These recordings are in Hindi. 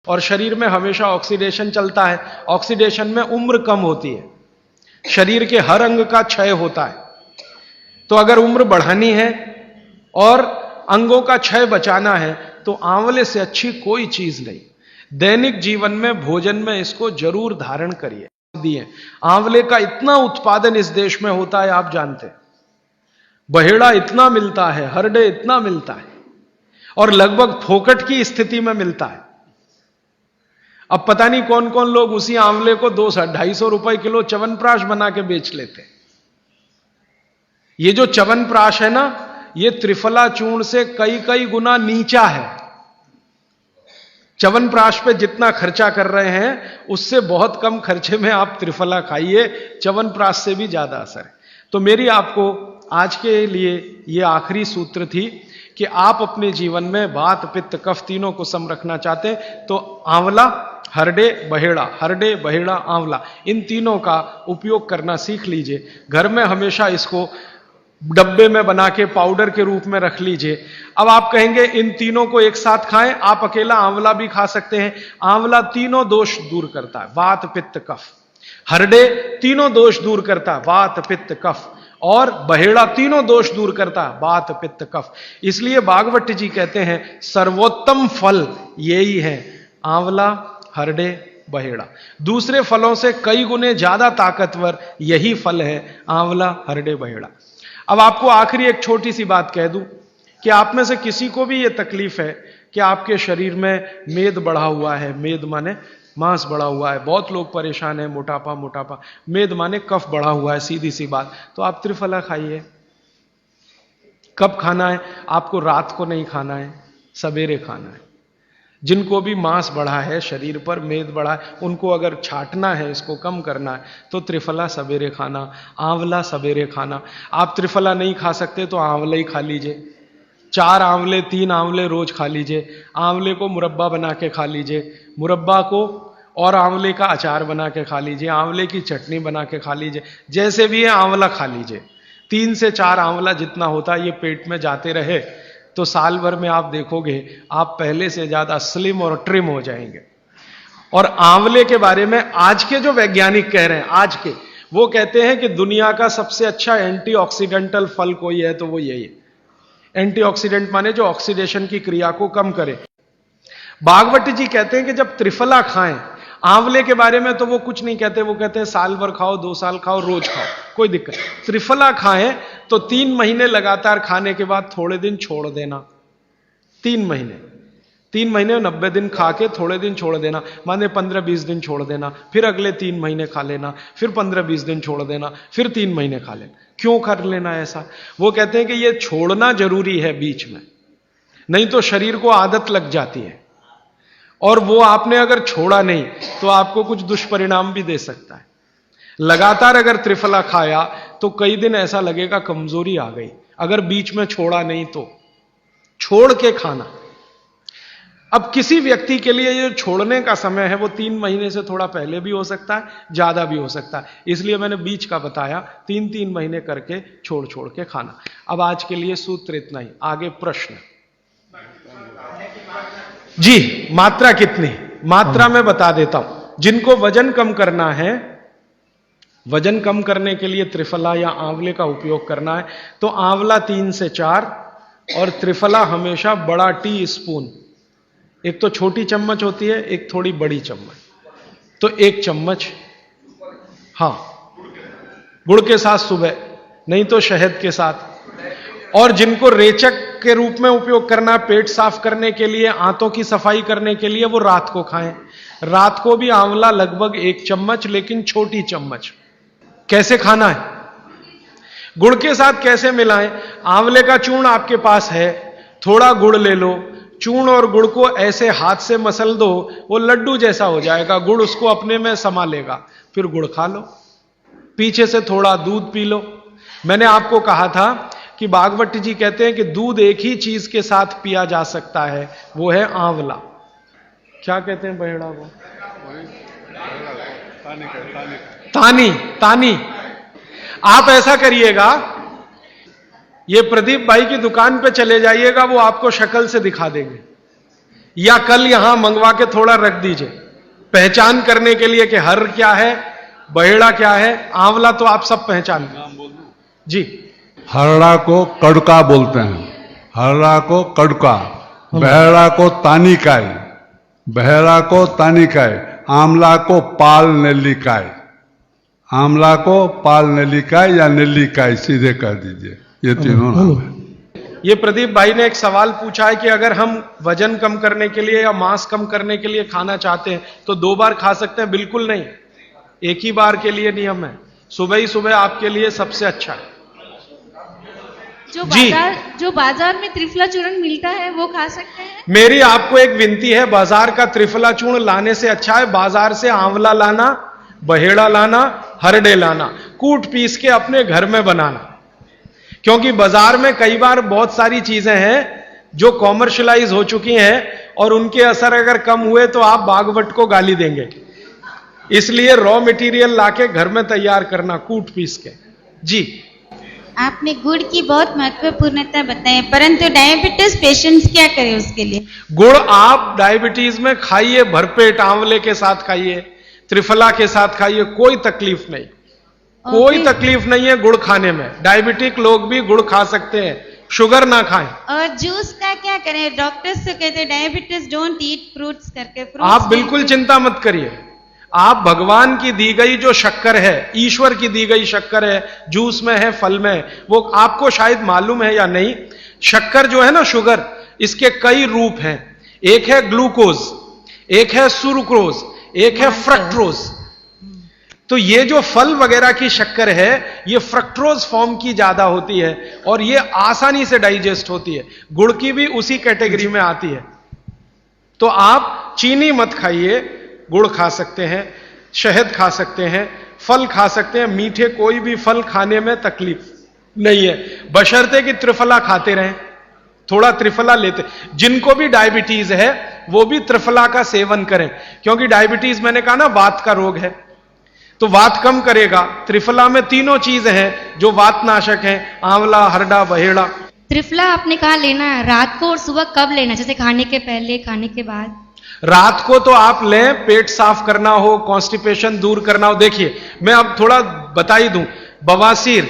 और शरीर में हमेशा ऑक्सीडेशन चलता है। ऑक्सीडेशन में उम्र कम होती है, शरीर के हर अंग का क्षय होता है। तो अगर उम्र बढ़ानी है और अंगों का क्षय बचाना है तो आंवले से अच्छी कोई चीज नहीं। दैनिक जीवन में भोजन में इसको जरूर धारण करिए। दिए आंवले का इतना उत्पादन इस देश में होता है, आप जानते हैं। बहेड़ा इतना मिलता है, हरडे इतना मिलता है, और लगभग फोकट की स्थिति में मिलता है। अब पता नहीं कौन कौन लोग उसी आंवले को 200-250 रुपए किलो च्यवनप्राश बना के बेच लेते हैं। ये जो च्यवनप्राश है ना, ये त्रिफला चूर्ण से कई कई गुना नीचा है। च्यवनप्राश पे जितना खर्चा कर रहे हैं उससे बहुत कम खर्चे में आप त्रिफला खाइए, च्यवनप्राश से भी ज्यादा असर है। तो मेरी आपको आज के लिए ये आखिरी सूत्र थी कि आप अपने जीवन में वात पित्त कफ तीनों को सम रखना चाहते हैं तो आंवला, हरडे, बहेड़ा, आंवला, इन तीनों का उपयोग करना सीख लीजिए। घर में हमेशा इसको डब्बे में बना के पाउडर के रूप में रख लीजिए। अब आप कहेंगे इन तीनों को एक साथ खाएं, आप अकेला आंवला भी खा सकते हैं। आंवला तीनों दोष दूर करता है, वात पित्त कफ। हरडे तीनों दोष दूर करता है, वात पित्त कफ। और बहेड़ा तीनों दोष दूर करता है, वात पित्त कफ। इसलिए भागवत जी कहते हैं सर्वोत्तम फल यही है, आंवला, हरडे, बहेड़ा। दूसरे फलों से कई गुने ज्यादा ताकतवर यही फल है, आंवला, हरडे, बहेड़ा। अब आपको आखिरी एक छोटी सी बात कह दूं कि आप में से किसी को भी यह तकलीफ है कि आपके शरीर में मेद बढ़ा हुआ है, मेद माने मांस बढ़ा हुआ है, बहुत लोग परेशान है, मोटापा, मेद माने कफ बढ़ा हुआ है, सीधी सी बात। तो आप त्रिफला खाइए। कब खाना है? आपको रात को नहीं खाना है, सवेरे खाना है। जिनको भी मांस बढ़ा है, शरीर पर मेद बढ़ा है, उनको अगर छाटना है, इसको कम करना है तो त्रिफला सवेरे खाना, आंवला सवेरे खाना। आप त्रिफला नहीं खा सकते तो आंवला ही खा लीजिए। 4 आंवले 3 आंवले रोज खा लीजिए। आंवले को मुरब्बा बना के खा लीजिए, मुरब्बा को और आंवले का अचार बना के खा लीजिए, आंवले की चटनी बना के खा लीजिए, जैसे भी है आंवला खा लीजिए। 3 से 4 आंवला जितना होता है ये पेट में जाते रहे तो साल भर में आप देखोगे आप पहले से ज्यादा स्लिम और ट्रिम हो जाएंगे। और आंवले के बारे में आज के जो वैज्ञानिक कह रहे हैं, आज के, वो कहते हैं कि दुनिया का सबसे अच्छा एंटीऑक्सीडेंटल फल कोई है तो वो यही है। एंटीऑक्सीडेंट माने जो ऑक्सीडेशन की क्रिया को कम करे। भागवत जी कहते हैं कि जब त्रिफला खाएं, आंवले के बारे में तो वो कुछ नहीं कहते, वो कहते हैं साल भर खाओ, 2 साल खाओ, रोज खाओ, कोई दिक्कत। त्रिफला खाएं तो 3 महीने लगातार खाने के बाद थोड़े दिन छोड़ देना। 3 महीने 90 दिन खा के थोड़े दिन छोड़ देना, माने 15-20 दिन छोड़ देना, फिर अगले 3 महीने खा लेना, फिर 15-20 दिन छोड़ देना, फिर 3 महीने खा लेना। क्यों कर लेना ऐसा? वो कहते हैं कि ये छोड़ना जरूरी है बीच में, नहीं तो शरीर को आदत लग जाती है और वो आपने अगर छोड़ा नहीं तो आपको कुछ दुष्परिणाम भी दे सकता है। लगातार अगर त्रिफला खाया तो कई दिन ऐसा लगेगा कमजोरी आ गई, अगर बीच में छोड़ा नहीं तो छोड़ के खाना। अब किसी व्यक्ति के लिए ये छोड़ने का समय है वो 3 महीने से थोड़ा पहले भी हो सकता है, ज्यादा भी हो सकता है, इसलिए मैंने बीच का बताया। 3-3 महीने करके छोड़ छोड़ के खाना। अब आज के लिए सूत्र इतना ही, आगे प्रश्न जी। मात्रा कितनी? मात्रा में बता देता हूं। जिनको वजन कम करना है, वजन कम करने के लिए त्रिफला या आंवले का उपयोग करना है तो आंवला 3 से 4 और त्रिफला हमेशा बड़ा टी स्पून, एक तो छोटी चम्मच होती है, एक थोड़ी बड़ी चम्मच, तो 1 चम्मच, हां, गुड़ के साथ सुबह, नहीं तो शहद के साथ। और जिनको रेचक के रूप में उपयोग करना, पेट साफ करने के लिए, आंतों की सफाई करने के लिए, वो रात को खाएं। रात को भी आंवला लगभग 1 चम्मच, लेकिन छोटी चम्मच। कैसे खाना है? गुड़ के साथ कैसे मिलाएं? आंवले का चूर्ण आपके पास है, थोड़ा गुड़ ले लो, चूर्ण और गुड़ को ऐसे हाथ से मसल दो, वो लड्डू जैसा हो जाएगा, गुड़ उसको अपने में समा लेगा, फिर गुड़ खा लो। पीछे से थोड़ा दूध पी लो। मैंने आपको कहा था कि भागवत जी कहते हैं कि दूध एक ही चीज के साथ पिया जा सकता है, वो है आंवला। क्या कहते हैं बहेड़ा को? तानी। आप ऐसा करिएगा, ये प्रदीप भाई की दुकान पे चले जाइएगा, वो आपको शक्ल से दिखा देंगे। या कल यहां मंगवा के थोड़ा रख दीजिए, पहचान करने के लिए कि हर क्या है, बहेड़ा क्या है, आंवला तो आप सब पहचान जी। हरड़ा को कड़का बोलते हैं, हरड़ा को कड़का, बहेड़ा को तानिकाय, बहेड़ा को तानिकाय, आंवला को पाल नेल्लिकाय, आंवला को पाल नेल्लिकाय या नेल्लिकाय सीधे कर दीजिए, ये तीनों नाम है। ये प्रदीप भाई ने एक सवाल पूछा है कि अगर हम वजन कम करने के लिए या मांस कम करने के लिए खाना चाहते हैं तो 2 बार खा सकते हैं? बिल्कुल नहीं, एक ही बार के लिए नियम है, सुबह ही सुबह आपके लिए सबसे अच्छा है। जो बाजार में त्रिफला चूर्ण मिलता है वो खा सकते हैं? मेरी आपको एक विनती है, बाजार का त्रिफला चूर्ण लाने से अच्छा है बाजार से आंवला लाना, बहेड़ा लाना, हरडे लाना, कूट पीस के अपने घर में बनाना। क्योंकि बाजार में कई बार बहुत सारी चीजें हैं जो कॉमर्शलाइज हो चुकी हैं और उनके असर अगर कम हुए तो आप बागवट को गाली देंगे। इसलिए रॉ मटेरियल लाके घर में तैयार करना, कूट पीस के। जी, आपने गुड़ की बहुत महत्वपूर्णता बताई, परंतु डायबिटीज पेशेंट्स क्या करें उसके लिए? गुड़ आप डायबिटीज में खाइए, भरपेट आंवले के साथ खाइए, त्रिफला के साथ खाइए, कोई तकलीफ नहीं, कोई तकलीफ नहीं है गुड़ खाने में। डायबिटिक लोग भी गुड़ खा सकते हैं, शुगर ना खाएं। और जूस का क्या करें? डॉक्टर्स तो कहते हैं डायबिटीज डोंट ईट फ्रूट्स करके। आप बिल्कुल चिंता मत करिए, आप भगवान की दी गई जो शक्कर है, ईश्वर की दी गई शक्कर है, जूस में है, फल में है, वो आपको शायद मालूम है या नहीं। शक्कर जो है ना, शुगर, इसके कई रूप हैं। एक है ग्लूकोज, एक है सुक्रोज, एक है फ्रक्टोज। तो ये जो फल वगैरह की शक्कर है, ये फ्रक्टोज फॉर्म की ज्यादा होती है और ये आसानी से डाइजेस्ट होती है। गुड़ की भी उसी कैटेगरी में आती है। तो आप चीनी मत खाइए, गुड़ खा सकते हैं, शहद खा सकते हैं, फल खा सकते हैं। मीठे कोई भी फल खाने में तकलीफ नहीं है, बशर्ते कि त्रिफला खाते रहें, थोड़ा त्रिफला लेते। जिनको भी डायबिटीज है वो भी त्रिफला का सेवन करें, क्योंकि डायबिटीज मैंने कहा ना वात का रोग है, तो वात कम करेगा। त्रिफला में तीनों चीज हैं जो वात नाशक हैं, आंवला, हरडा, बहेड़ा। त्रिफला आपने कहा लेना है, रात को और सुबह कब लेना? जैसे खाने के पहले, खाने के बाद? रात को तो आप लें, पेट साफ करना हो, कॉन्स्टिपेशन दूर करना हो। देखिए, मैं अब थोड़ा बता ही दूं, बवासीर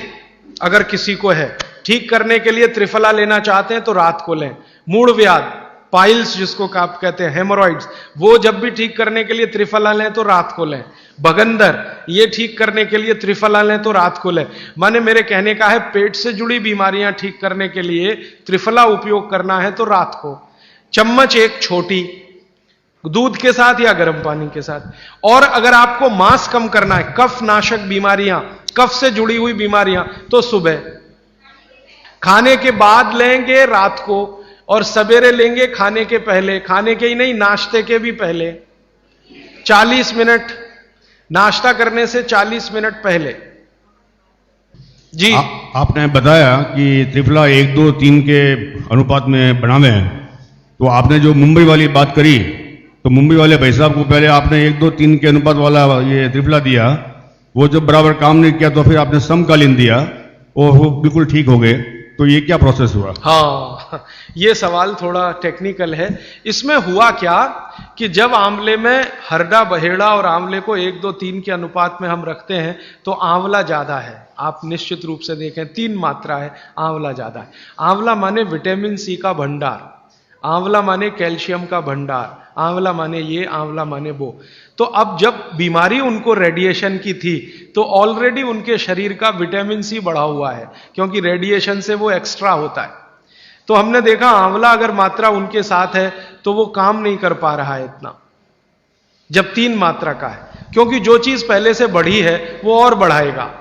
अगर किसी को है, ठीक करने के लिए त्रिफला लेना चाहते हैं तो रात को लें। मूढ़ व्याध, पाइल्स जिसको आप कहते हैं, हेमोरॉइड्स, वो जब भी ठीक करने के लिए त्रिफला लें तो रात को लें। बगंदर, ये ठीक करने के लिए त्रिफला लें तो रात को लें। माने मेरे कहने का है, पेट से जुड़ी बीमारियां ठीक करने के लिए त्रिफला उपयोग करना है तो रात को। चम्मच एक छोटी, दूध के साथ या गर्म पानी के साथ। और अगर आपको मांस कम करना है, कफ नाशक बीमारियां, कफ से जुड़ी हुई बीमारियां, तो सुबह खाने के बाद लेंगे, रात को, और सवेरे लेंगे खाने के पहले। खाने के ही नहीं, नाश्ते के भी पहले 40 मिनट, नाश्ता करने से 40 मिनट पहले। जी, आपने बताया कि त्रिफला 1, 2, 3 के अनुपात में बनावे हैं, तो आपने जो मुंबई वाली बात करी, तो मुंबई वाले भाई साहब को पहले आपने 1, 2, 3 के अनुपात वाला ये त्रिफला दिया, वो जब बराबर काम नहीं किया तो फिर आपने समकालीन दिया और वो बिल्कुल ठीक हो गए। तो ये क्या प्रोसेस हुआ? हाँ, ये सवाल थोड़ा टेक्निकल है। इसमें हुआ क्या कि जब आंवले में हरडा, बहेड़ा और आंवले को 1, 2, 3 के अनुपात में हम रखते हैं तो आंवला ज्यादा है। आप निश्चित रूप से देखें, 3 मात्रा है, आंवला ज्यादा है। आंवला माने विटामिन सी का भंडार, आंवला माने कैल्शियम का भंडार, आंवला माने ये, आंवला माने वो। तो अब जब बीमारी उनको रेडिएशन की थी तो ऑलरेडी उनके शरीर का विटामिन सी बढ़ा हुआ है, क्योंकि रेडिएशन से वो एक्स्ट्रा होता है। तो हमने देखा आंवला अगर मात्रा उनके साथ है तो वो काम नहीं कर पा रहा है इतना, जब 3 मात्रा का है, क्योंकि जो चीज पहले से बढ़ी है वो और बढ़ाएगा।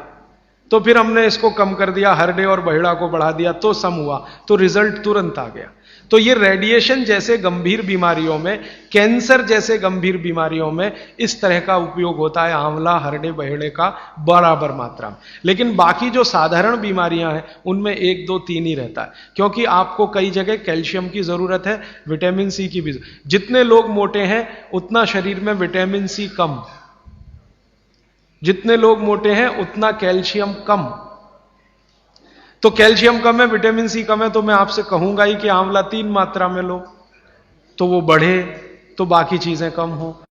तो फिर हमने इसको कम कर दिया, हरडे और बहेड़ा को बढ़ा दिया, तो सम हुआ, तो रिजल्ट तुरंत आ गया। तो ये रेडिएशन जैसे गंभीर बीमारियों में, कैंसर जैसे गंभीर बीमारियों में इस तरह का उपयोग होता है आंवला, हरडे, बहेड़े का बराबर मात्रा में। लेकिन बाकी जो साधारण बीमारियां हैं उनमें 1, 2, 3 ही रहता है, क्योंकि आपको कई जगह कैल्शियम की जरूरत है, विटामिन सी की भी। जितने लोग मोटे हैं उतना शरीर में विटामिन सी कम, जितने लोग मोटे हैं उतना कैल्शियम कम। तो कैल्शियम कम है, विटामिन सी कम है, तो मैं आपसे कहूंगा ही कि आंवला 3 मात्रा में लो। तो वो बढ़े, तो बाकी चीजें कम हो।